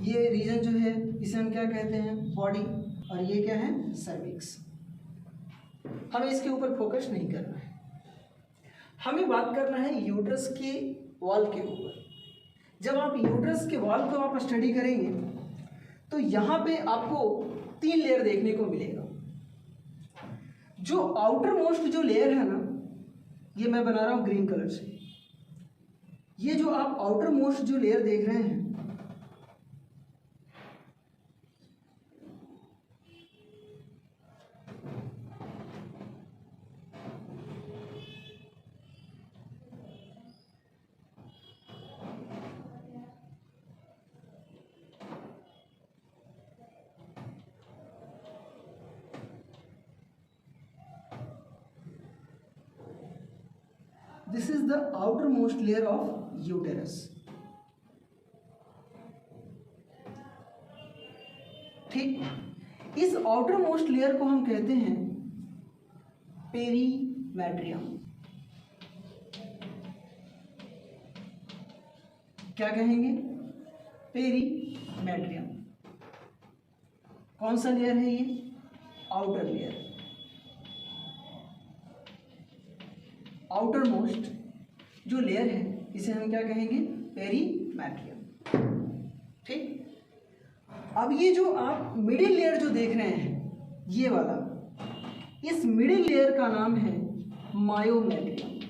ये रीजन जो है इसे हम क्या कहते हैं, बॉडी, और ये क्या है, सर्विक्स। हमें इसके ऊपर फोकस नहीं करना है, हमें बात करना है यूट्रस के वॉल के ऊपर। जब आप यूट्रस के वॉल को आप स्टडी करेंगे तो यहाँ पे आपको 3 लेयर देखने को मिलेगा। जो आउटर मोस्ट जो लेयर है ना, ये मैं बना रहा हूं ग्रीन कलर से। ये जो आप आउटर मोस्ट जो लेयर देख रहे हैं, this is the outermost layer of uterus। ठीक, इस outermost लेयर को हम कहते हैं पेरीमेट्रियम। क्या कहेंगे? पेरीमेट्रियम। कौन सा लेयर है ये? Outer layer. आउटर मोस्ट जो लेयर है इसे हम क्या कहेंगे? पेरीमेट्रियम। ठीक, अब ये जो आप मिडिल लेयर जो देख रहे हैं, ये वाला, इस मिडिल लेयर का नाम है मायोमेट्रियम।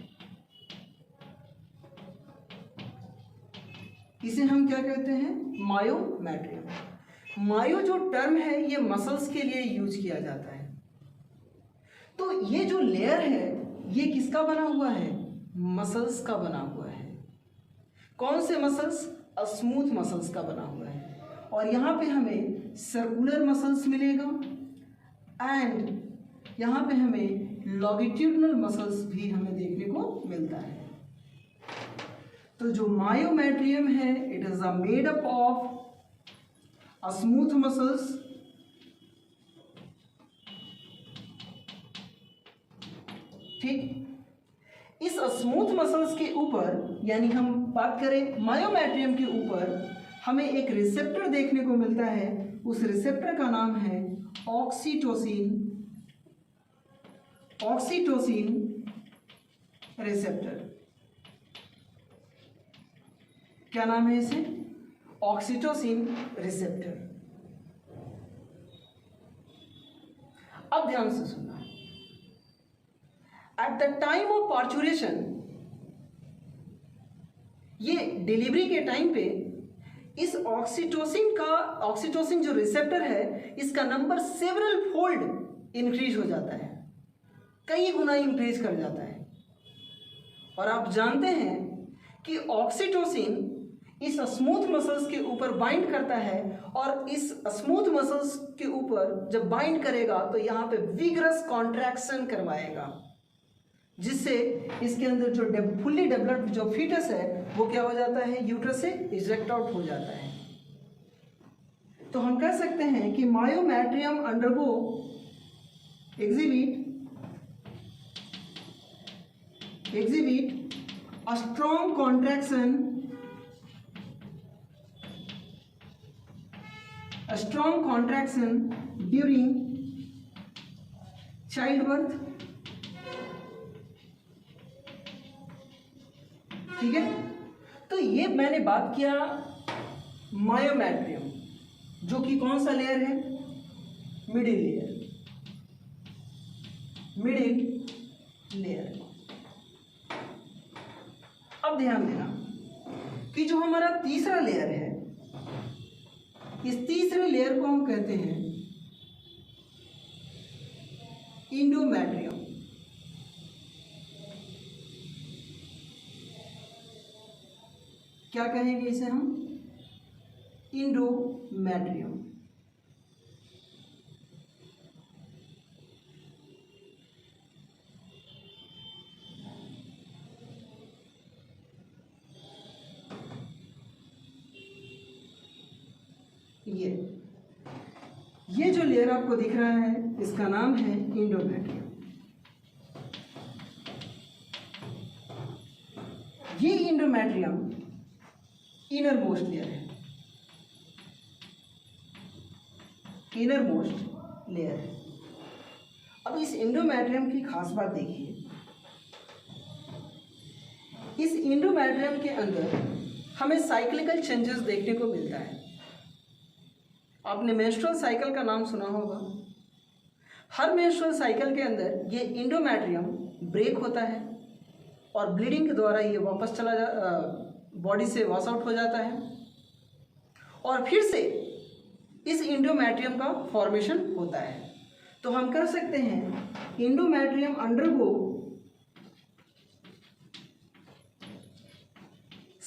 इसे हम क्या कहते हैं? मायोमेट्रियम। मायो जो टर्म है ये मसल्स के लिए यूज किया जाता है। तो ये जो लेयर है ये किसका बना हुआ है? मसल्स का बना हुआ है। कौन से मसल्स? स्मूथ मसल्स का बना हुआ है। और यहाँ पे हमें सर्कुलर मसल्स मिलेगा एंड यहाँ पे हमें लॉन्गिट्यूडिनल मसल्स भी हमें देखने को मिलता है। तो जो मायोमेट्रियम है, it is made up of smooth muscles ठीक। इस स्मूथ मसल्स के ऊपर, यानी हम बात करें मायोमेट्रियम के ऊपर, हमें एक रिसेप्टर देखने को मिलता है। उस रिसेप्टर का नाम है ऑक्सीटोसिन। Oxytocin receptor. क्या नाम है इसे? Oxytocin receptor. अब ध्यान से सुनना। At the time of parturition, ये डिलीवरी के टाइम पे इस ऑक्सीटोसिन जो रिसेप्टर है, इसका नंबर सेवरल फोल्ड इंक्रीज हो जाता है, कई गुना इंक्रीज कर जाता है। और आप जानते हैं कि ऑक्सीटोसिन इस स्मूथ मसल्स के ऊपर बाइंड करता है, और इस स्मूथ मसल्स के ऊपर जब बाइंड करेगा तो यहाँ पे विगरस कॉन्ट्रैक्शन करवाएगा, जिससे इसके अंदर जो फुल्ली डेवलप्ड जो फीटस है वो क्या हो जाता है? यूट्रस से इजेक्ट आउट हो जाता है। तो हम कह सकते हैं कि myometrium undergo exhibit a strong contraction during child birth. ठीक है, तो ये मैंने बात किया मायोमेट्रियम, जो कि कौन सा लेयर है? Middle layer. Middle layer. अब ध्यान देना कि जो हमारा तीसरा लेयर है, इस तीसरे लेयर को हम कहते हैं इंडोमेट्रियम। क्या कहेंगे इसे हम? इंडोमेट्रियम। ये जो लेयर आपको दिख रहा है इसका नाम है इंडोमेट्रियम। ये इंडोमेट्रियम इनर मोस्ट लेयर है। इनर मोस्ट लेयर है। अब इस इंडोमेट्रियम की खास बात देखिए। इस इंडोमेट्रियम के अंदर हमें साइक्लिकल चेंजेस देखने को मिलता है। आपने मेंस्ट्रुअल साइकिल का नाम सुना होगा। हर मेंस्ट्रुअल साइकिल के अंदर ये इंडोमेट्रियम ब्रेक होता है और ब्लीडिंग के द्वारा ये वापस चला बॉडी से वॉश आउट हो जाता है और फिर से इस इंडोमेट्रियम का फॉर्मेशन होता है। तो हम कह सकते हैं endometrium undergo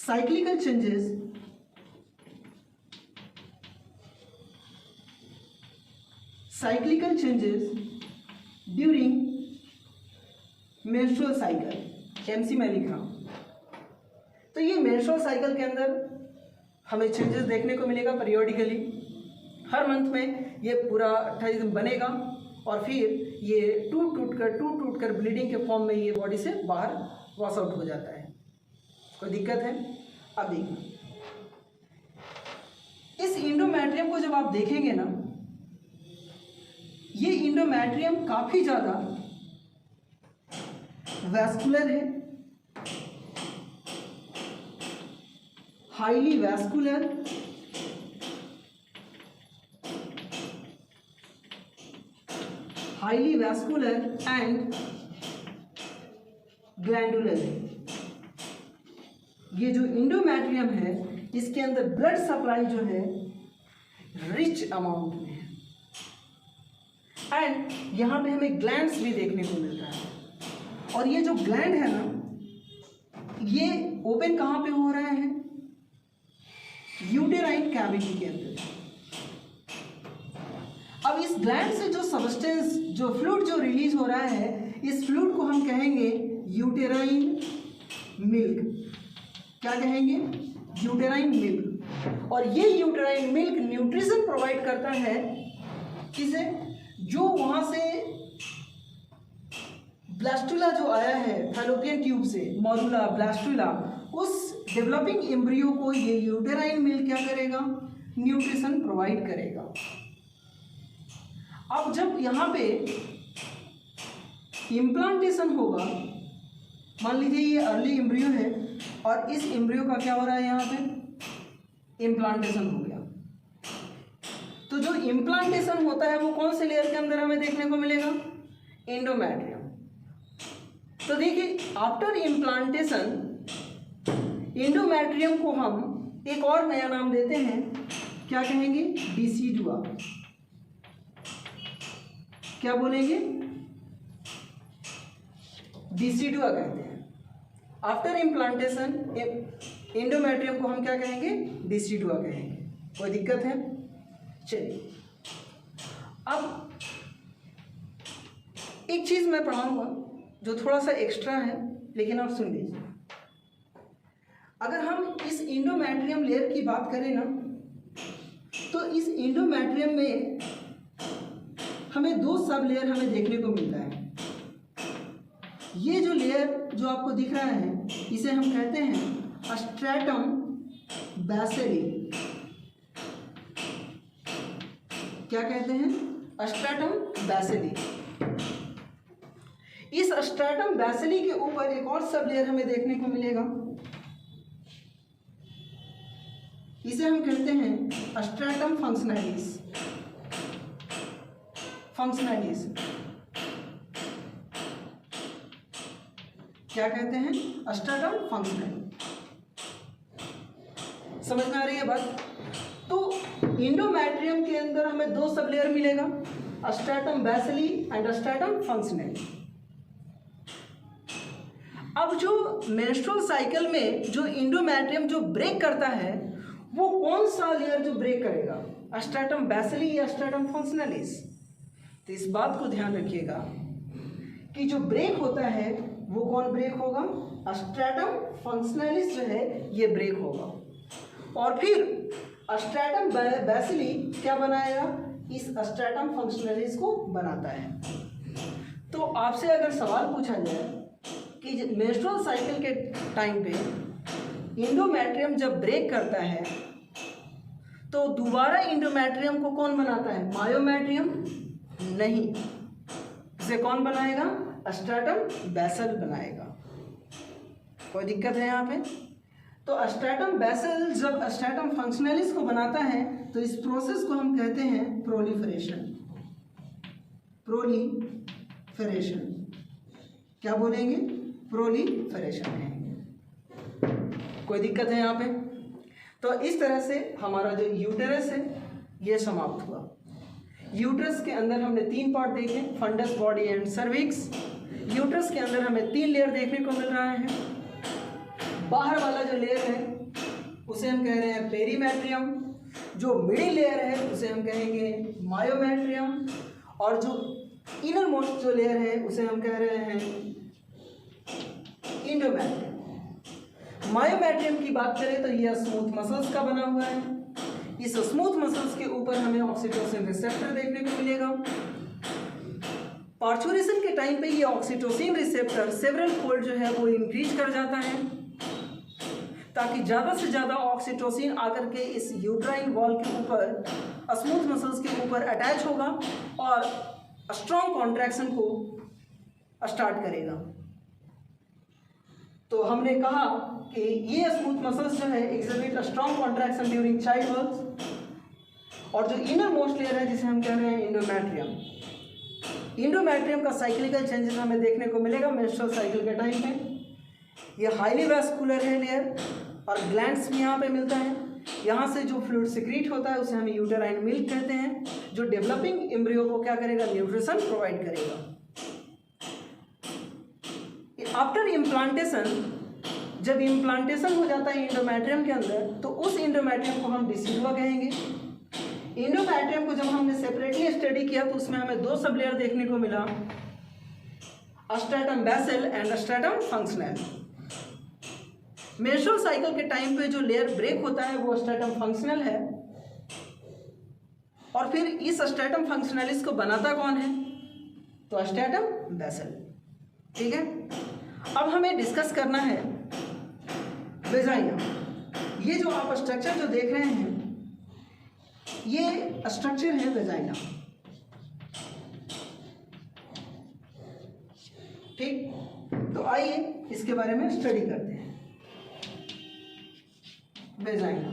cyclical changes during menstrual cycle, MC मैं लिख रहा हूँ। तो ये मेंस्ट्रुअल साइकिल के अंदर हमें चेंजेस देखने को मिलेगा पीरियोडिकली। हर मंथ में ये पूरा 28 दिन बनेगा और फिर ये टूट टूट कर ब्लीडिंग के फॉर्म में ये बॉडी से बाहर वॉश आउट हो जाता है। कोई दिक्कत है? अब देखिए, इस इंडोमेट्रियम को जब आप देखेंगे ना, ये इंडोमेट्रियम काफी ज्यादा वैस्कुलर है, हाईली वैस्कुलर, एंड ग्लैंडुलर है। ये जो इंडोमेट्रियम है इसके अंदर ब्लड सप्लाई जो है रिच अमाउंट में है एंड यहाँ पे हमें ग्लैंड्स भी देखने को मिल रहा है। और ये जो ग्लैंड है ना, ये ओपन कहाँ पे हो रहे हैं? यूटेराइन कैविटी के अंदर। अब इस ग्लैंड से जो सब्सटेंस, जो फ्लूइड जो रिलीज हो रहा है, इस फ्लूइड को हम कहेंगे यूटेराइन मिल्क। क्या कहेंगे? Uterine milk. और ये यूटेराइन मिल्क न्यूट्रिशन प्रोवाइड करता है किसे? जो वहां से ब्लास्टुला जो आया है फैलोपियन ट्यूब से, मॉरुला, ब्लास्टुला, उस डेवलपिंग एम्ब्रियो को ये यूटेराइन मिल्क क्या करेगा? न्यूट्रिशन प्रोवाइड करेगा। अब जब यहाँ पे इम्प्लांटेशन होगा, मान लीजिए ये अर्ली एम्ब्रियो है और इस एम्ब्रियो का क्या हो रहा है? यहाँ पे इम्प्लांटेशन हो गया। तो जो इम्प्लांटेशन होता है वो कौन से लेयर के अंदर हमें देखने को मिलेगा? एंडोमेट्रियम। तो देखिए, आफ्टर इम्प्लांटेशन एंडोमेट्रियम को हम एक और नया नाम देते हैं, क्या कहेंगे? डिसिडुआ। क्या बोलेंगे? डिसिडुआ कहते हैं। आफ्टर इम्प्लांटेशन एंडोमेट्रियम को हम क्या कहेंगे? डिसिडुआ कहेंगे। कोई दिक्कत है? चलिए, अब एक चीज मैं पढ़ाऊंगा जो थोड़ा सा एक्स्ट्रा है, लेकिन आप सुन लीजिए। अगर हम इस इंडोमेट्रियम लेयर की बात करें ना, तो इस इंडोमेट्रियम में हमें दो सब लेयर हमें देखने को मिलता है। ये जो लेयर जो आपको दिख रहा है, इसे हम कहते हैं स्ट्रैटम बैसिली। क्या कहते हैं? Stratum bacilli. इस स्ट्रैटम बैसिली के ऊपर एक और सब लेयर हमें देखने को मिलेगा, इसे हम कहते हैं स्ट्रैटम फंक्शनैलिस। क्या कहते हैं? स्ट्रैटम फंक्शनैलिस। समझ में आ रही है बात? तो इंडोमेट्रियम के अंदर हमें दो सब लेयर मिलेगा, स्ट्रैटम बैसिली एंड स्ट्रैटम फंक्शनैलिस। अब जो मेंस्ट्रुअल साइकिल में जो इंडोमेट्रियम जो ब्रेक करता है, वो कौन सा लेयर जो ब्रेक करेगा? स्ट्रैटम बैसिली या स्ट्रैटम फंक्शनैलिस? तो इस बात को ध्यान रखिएगा कि जो ब्रेक होता है वो कौन ब्रेक होगा? स्ट्रैटम फंक्शनैलिस जो है ये ब्रेक होगा। और फिर स्ट्रैटम बैसिली क्या बनाएगा? इस स्ट्रैटम फंक्शनैलिस को बनाता है। तो आपसे अगर सवाल पूछा जाए कि मेंस्ट्रुअल साइकिल के टाइम पे इंडोमेट्रियम जब ब्रेक करता है तो दोबारा इंडोमेट्रियम को कौन बनाता है? मायोमेट्रियम नहीं, इसे कौन बनाएगा? स्ट्रैटम बैसल बनाएगा। कोई दिक्कत है यहाँ पे? तो स्ट्रैटम बैसल जब स्ट्रैटम फंक्शनैलिस को बनाता है तो इस प्रोसेस को हम कहते हैं प्रोलिफरेशन। प्रोलीफरेशन, क्या बोलेंगे? प्रोलीफरेशन कहेंगे। कोई दिक्कत है यहाँ पे? तो इस तरह से हमारा जो यूटेरस है ये समाप्त हुआ। यूट्रस के अंदर हमने 3 पार्ट देखे, fundus, body and cervix. Uterus के अंदर हमें 3 लेयर देखने को मिल रहा है। बाहर वाला जो लेयर है उसे हम कह रहे हैं पेरीमेट्रियम, जो मिडिल लेयर है उसे हम कहेंगे मायोमेट्रियम, और जो इनर मोस्ट जो लेयर है उसे हम कह रहे हैं इंडोमेट्रियम। मायोमेट्रियम की बात करें तो यह स्मूथ मसल्स का बना हुआ है। इस स्मूथ मसल्स के ऊपर हमें ऑक्सीटोसिन रिसेप्टर देखने को मिलेगा। पार्चुरेशन के टाइम पे ये ऑक्सीटोसिन रिसेप्टर सेवरल फोल्ड जो है वो इंक्रीज कर जाता है, ताकि ज़्यादा से ज़्यादा ऑक्सीटोसिन आकर के इस यूट्राइन वॉल के ऊपर, स्मूथ मसल्स के ऊपर अटैच होगा और स्ट्रॉन्ग कॉन्ट्रैक्शन को स्टार्ट करेगा। तो हमने कहा कि ये स्मूथ मसल्स जो है exhibit strong contraction during child birth, और जो इनर मोस्ट लेयर है जिसे हम कह रहे हैं इंडोमेट्रियम, इंडोमेट्रियम का साइक्लिकल चेंजेस हमें देखने को मिलेगा मेंस्ट्रुअल साइकिल के टाइम पे। ये हाईली वैस्कुलर है लेयर, और ग्लैंड्स भी यहाँ पे मिलता है। यहाँ से जो फ्लूइड सिक्रीट होता है उसे हम यूटेराइन मिल्क कहते हैं, जो डेवलपिंग एम्ब्रियो को क्या करेगा? न्यूट्रिशन प्रोवाइड करेगा। आफ्टर इम्प्लांटेशन, जब इम्प्लांटेशन हो जाता है इंडोमेट्रियम के अंदर, तो उस इंडोमेट्रियम को हम डिसिडुआ कहेंगे। इंडोमेट्रियम को जब हमने सेपरेटली स्टडी किया तो उसमें हमें 2 सब लेयर देखने को मिला, stratum basal and stratum functional. Menstrual cycle के टाइम पे जो लेयर ब्रेक होता है वो स्ट्रैटम फंक्शनल है, और फिर इस स्ट्रैटम फंक्शनलिस को बनाता कौन है? तो स्ट्रैटम बेसल। ठीक है, अब हमें डिस्कस करना है वेजाइना। ये जो आप स्ट्रक्चर जो देख रहे हैं ये स्ट्रक्चर है वेजाइना। ठीक, तो आइए इसके बारे में स्टडी करते हैं। वेजाइना,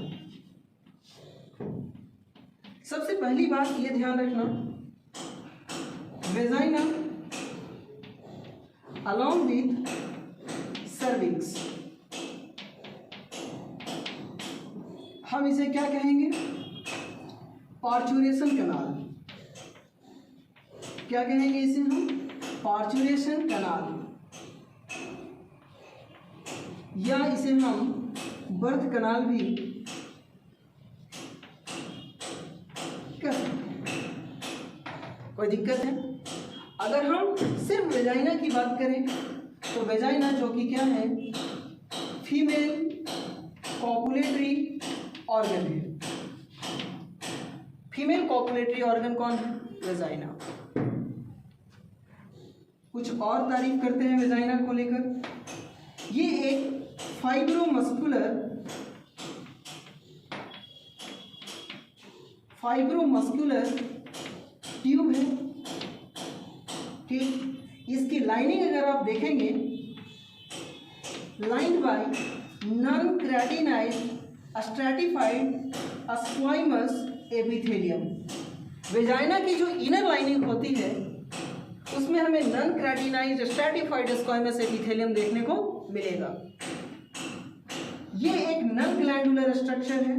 सबसे पहली बात ये ध्यान रखना, वेजाइना along with cervix, हम इसे क्या कहेंगे? पार्चुरेशन कनाल। क्या कहेंगे इसे हम? पार्चुरेशन कनाल, या इसे हम बर्थ कनाल भी कह सकते हैं। कोई दिक्कत है? अगर हम सिर्फ वेजाइना की बात करें तो वेजाइना जो कि क्या है? फीमेल कॉपुलेटरी ऑर्गन है। फीमेल कॉपुलेटरी ऑर्गन कौन है? वेजाइना। कुछ और तारीफ करते हैं वेजाइना को लेकर। ये एक फाइब्रोमस्कुलर ट्यूब है। ठीक, इसकी लाइनिंग अगर आप देखेंगे, lined by non keratinized stratified squamous epithelium. Vagina की जो इनर लाइनिंग होती है उसमें हमें non keratinized stratified squamous epithelium देखने को मिलेगा। ये एक नॉन ग्लैंडुलर स्ट्रक्चर है।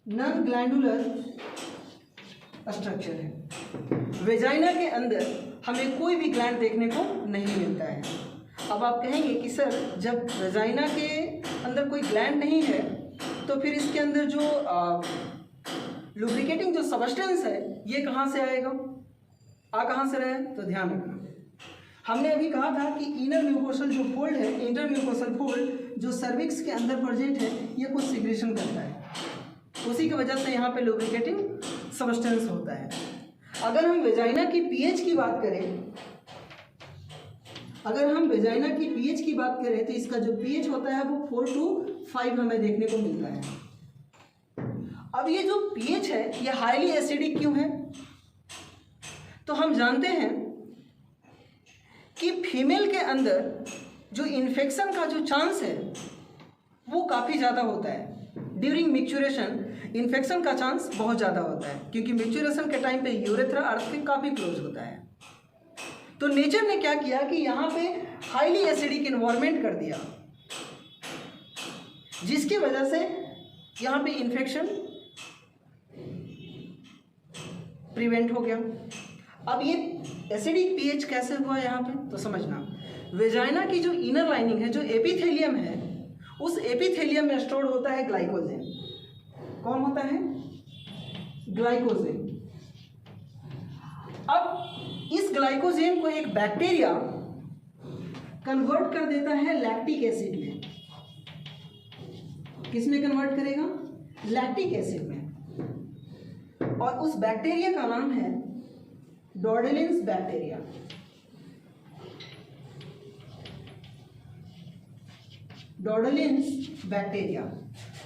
नॉन ग्लैंडुलर स्ट्रक्चर है। वेजाइना के अंदर हमें कोई भी ग्लैंड देखने को नहीं मिलता है। अब आप कहेंगे कि सर जब वेजाइना के अंदर कोई ग्लैंड नहीं है तो फिर इसके अंदर जो लुब्रिकेटिंग जो सबस्टेंस है ये कहाँ से आएगा? कहाँ से रहे? तो ध्यान रखना, हमने अभी कहा था कि इनर म्यूकोसल जो फोल्ड है, इंटर म्यूकोसल फोल्ड जो सर्विक्स के अंदर प्रेजेंट है, ये कुछ सिक्रेशन करता है, उसी की वजह से यहाँ पे लुब्रिकेटिंग सबस्टेंस होता है। अगर हम वेजाइना की पीएच की बात करें, तो इसका जो पीएच होता है वो 4 to 5 हमें देखने को मिलता है। अब ये जो पीएच है ये हाईली एसिडिक क्यों है? तो हम जानते हैं कि फीमेल के अंदर जो इन्फेक्शन का जो चांस है वो काफ़ी ज़्यादा होता है ड्यूरिंग मैच्योरेशन। इन्फेक्शन का चांस बहुत ज़्यादा होता है, क्योंकि मैच्योरेशन के टाइम पे यूरेथ्रा अर्थ के काफ़ी क्लोज होता है। तो नेचर ने क्या किया कि यहाँ पे हाईली एसिडिक इन्वायरमेंट कर दिया, जिसकी वजह से यहाँ पे इन्फेक्शन प्रिवेंट हो गया। अब ये एसिडिक पीएच कैसे हुआ यहाँ पे, तो समझना, वेजाइना की जो इनर लाइनिंग है, जो एपिथेलियम है, उस एपिथेलियम में स्टोर होता है ग्लाइकोजेन। कौन होता है? ग्लाइकोजेन। अब इस ग्लाइकोजेन को एक बैक्टीरिया कन्वर्ट कर देता है लैक्टिक एसिड में। किस में कन्वर्ट करेगा? लैक्टिक एसिड में। और उस बैक्टीरिया का नाम है डॉर्डेलिन्स बैक्टीरिया। डॉर्डेलिन्स बैक्टीरिया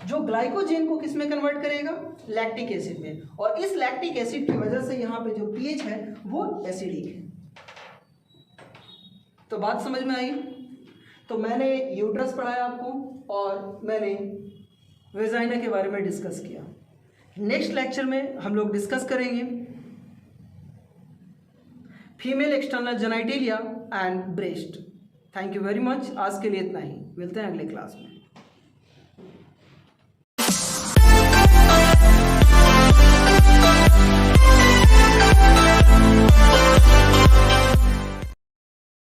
जो ग्लाइकोजेन को किस में कन्वर्ट करेगा? लैक्टिक एसिड में। और इस लैक्टिक एसिड की वजह से यहाँ पे जो पीएच है वो एसिडिक है। तो बात समझ में आई? तो मैंने यूट्रस पढ़ाया आपको और मैंने वेजाइना के बारे में डिस्कस किया। नेक्स्ट लेक्चर में हम लोग डिस्कस करेंगे female external genitalia and breast. Thank you very much. आज के लिए इतना ही, मिलते हैं अगले क्लास में।